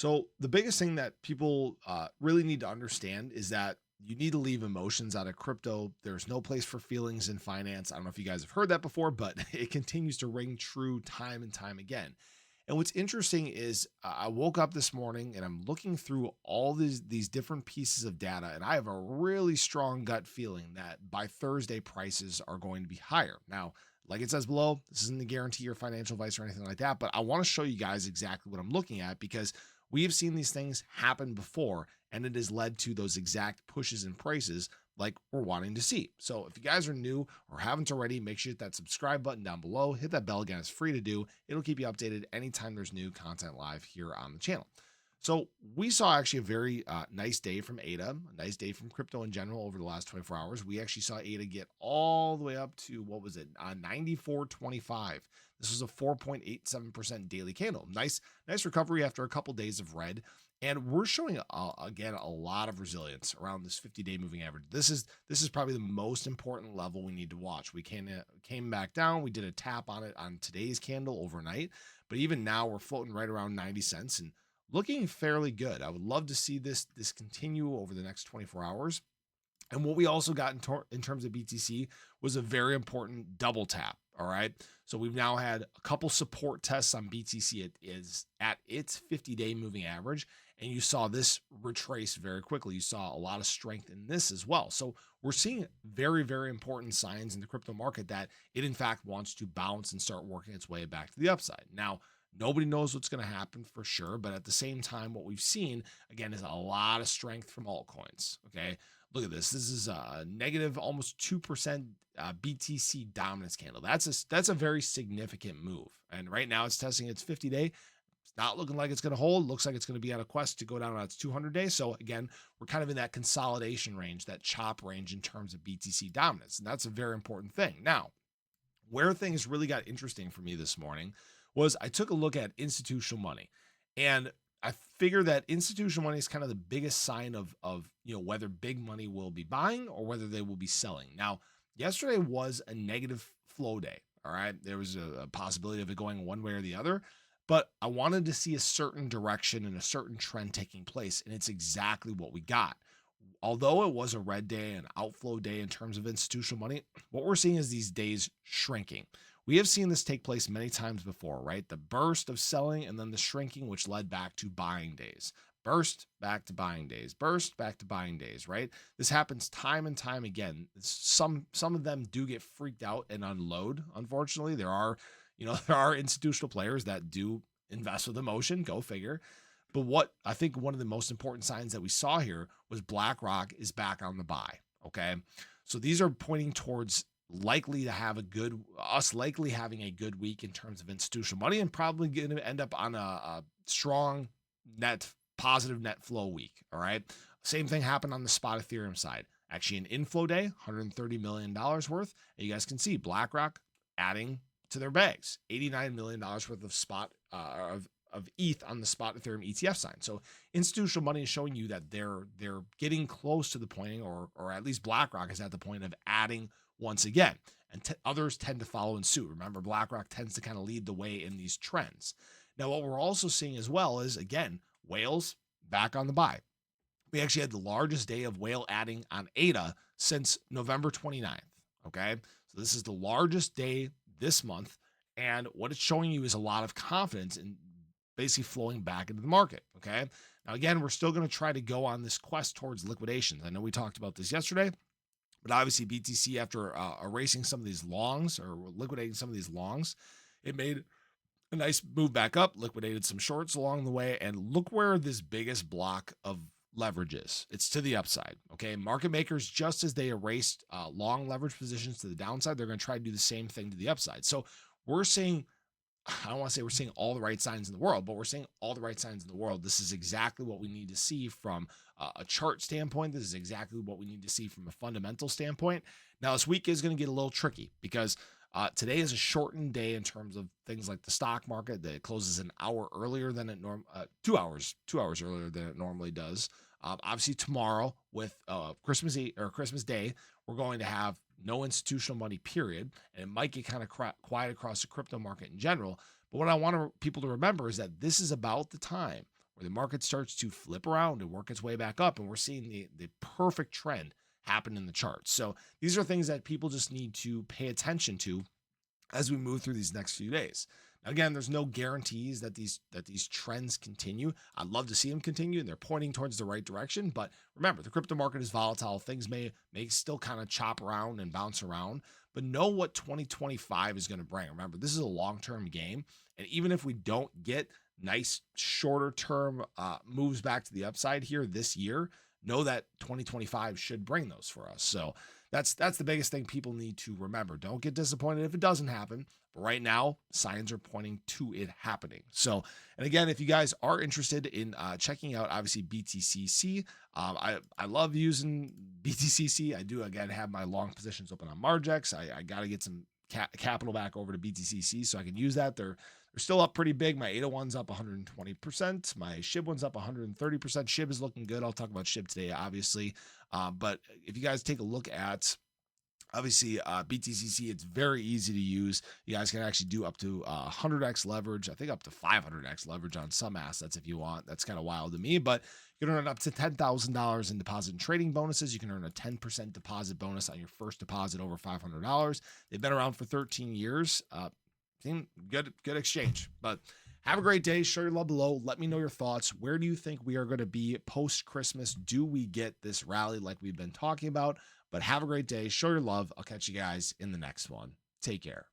So the biggest thing that people really need to understand is that you need to leave emotions out of crypto. There's no place for feelings in finance. I don't know if you guys have heard that before, but it continues to ring true time and time again. And what's interesting is I woke up this morning and I'm looking through all these different pieces of data, and I have a really strong gut feeling that by Thursday prices are going to be higher. Now, like it says below, this isn't to guarantee your financial advice or anything like that, but I want to show you guys exactly what I'm looking at because we have seen these things happen before, and it has led to those exact pushes in prices like we're wanting to see. So if you guys are new or haven't already, make sure you hit that subscribe button down below. Hit that bell again. It's free to do. It'll keep you updated anytime there's new content live here on the channel. So we saw actually a very nice day from ADA, a nice day from crypto in general over the last 24 hours. We actually saw ADA get all the way up to, what was it, 94.25. This was a 4.87% daily candle. Nice recovery after a couple days of red. And we're showing, again, a lot of resilience around this 50-day moving average. This is probably the most important level we need to watch. We came back down. We did a tap on it on today's candle overnight. But even now, we're floating right around 90 cents. And looking fairly good. I would love to see this continue over the next 24 hours. And what we also got in terms of BTC was a very important double tap. All right. So we've now had a couple support tests on BTC. It is at its 50-day moving average. And you saw this retrace very quickly. You saw a lot of strength in this as well. So we're seeing very, very important signs in the crypto market that it, in fact, wants to bounce and start working its way back to the upside. Now, nobody knows what's going to happen for sure. But at the same time, what we've seen, again, is a lot of strength from altcoins. Okay. Look at this. This is a negative almost 2% BTC dominance candle. That's a very significant move. And right now it's testing its 50-day. It's not looking like it's going to hold. Looks like it's going to be on a quest to go down on its 200-day. So again, we're kind of in that consolidation range, that chop range in terms of BTC dominance. And that's a very important thing. Now, where things really got interesting for me this morning was I took a look at institutional money, and I figure that institutional money is kind of the biggest sign of whether big money will be buying or whether they will be selling. Now, yesterday was a negative flow day. All right. There was a possibility of it going one way or the other, but I wanted to see a certain direction and a certain trend taking place. And it's exactly what we got. Although it was a red day, an outflow day in terms of institutional money, what we're seeing is these days shrinking. We have seen this take place many times before, right? The burst of selling and then the shrinking, which led back to buying days. Burst back to buying days, burst back to buying days, right? This happens time and time again. Some of them do get freaked out and unload. Unfortunately, there are institutional players that do invest with emotion, go figure. But what I think one of the most important signs that we saw here was BlackRock is back on the buy. Okay. So these are pointing towards likely having a good week in terms of institutional money, and probably going to end up on a strong positive net flow week. All right. Same thing happened on the spot Ethereum side. Actually an inflow day, $130 million worth. And you guys can see BlackRock adding to their bags, $89 million worth of spot of ETH on the spot Ethereum ETF sign. So institutional money is showing you that they're getting close to the point, or at least BlackRock is at the point of adding once again, and others tend to follow in suit. Remember, BlackRock tends to kind of lead the way in these trends. Now, what we're also seeing as well is, again, whales back on the buy. We actually had the largest day of whale adding on ADA since November 29th. Okay. So this is the largest day this month. And what it's showing you is a lot of confidence in basically flowing back into the market. Okay. Now, again, we're still going to try to go on this quest towards liquidations. I know we talked about this yesterday, but obviously BTC, after erasing some of these longs or liquidating some of these longs, it made a nice move back up, liquidated some shorts along the way. And look where this biggest block of leverage is. It's to the upside. Okay. Market makers, just as they erased long leverage positions to the downside, they're going to try to do the same thing to the upside. So we're seeing, I don't want to say we're seeing all the right signs in the world, but we're seeing all the right signs in the world. This is exactly what we need to see from a chart standpoint. This is exactly what we need to see from a fundamental standpoint. Now, this week is going to get a little tricky because today is a shortened day in terms of things like the stock market that closes an hour earlier than it 2 hours earlier than it normally does. Obviously tomorrow with Christmas Eve or Christmas Day, we're going to have no institutional money, period. And it might get kind of quiet across the crypto market in general. But what I want people to remember is that this is about the time where the market starts to flip around and work its way back up, and we're seeing the perfect trend happen in the charts. So these are things that people just need to pay attention to as we move through these next few days. Now, again, there's no guarantees that these trends continue. I'd love to see them continue, and they're pointing towards the right direction. But remember, the crypto market is volatile. Things may still kind of chop around and bounce around, but know what 2025 is going to bring. Remember, this is a long-term game, and even if we don't get nice shorter-term moves back to the upside here this year, know that 2025 should bring those for us. So that's the biggest thing people need to remember. Don't get disappointed if it doesn't happen. But right now, signs are pointing to it happening. So, and again, if you guys are interested in checking out, obviously, BTCC, I love using BTCC. I do, again, have my long positions open on Margex. I got to get some capital back over to BTCC so I can use that. They're still up pretty big. My 801's up 120%. My SHIB one's up 130%. SHIB is looking good. I'll talk about SHIB today, obviously. But if you guys take a look at, obviously, BTCC, it's very easy to use. You guys can actually do up to 100x leverage. I think up to 500x leverage on some assets if you want. That's kind of wild to me, but you can earn up to $10,000 in deposit and trading bonuses. You can earn a 10% deposit bonus on your first deposit over $500. They've been around for 13 years. Good exchange. But have a great day. Share your love below. Let me know your thoughts. Where do you think we are going to be post-Christmas? Do we get this rally like we've been talking about? But have a great day. Show your love. I'll catch you guys in the next one. Take care.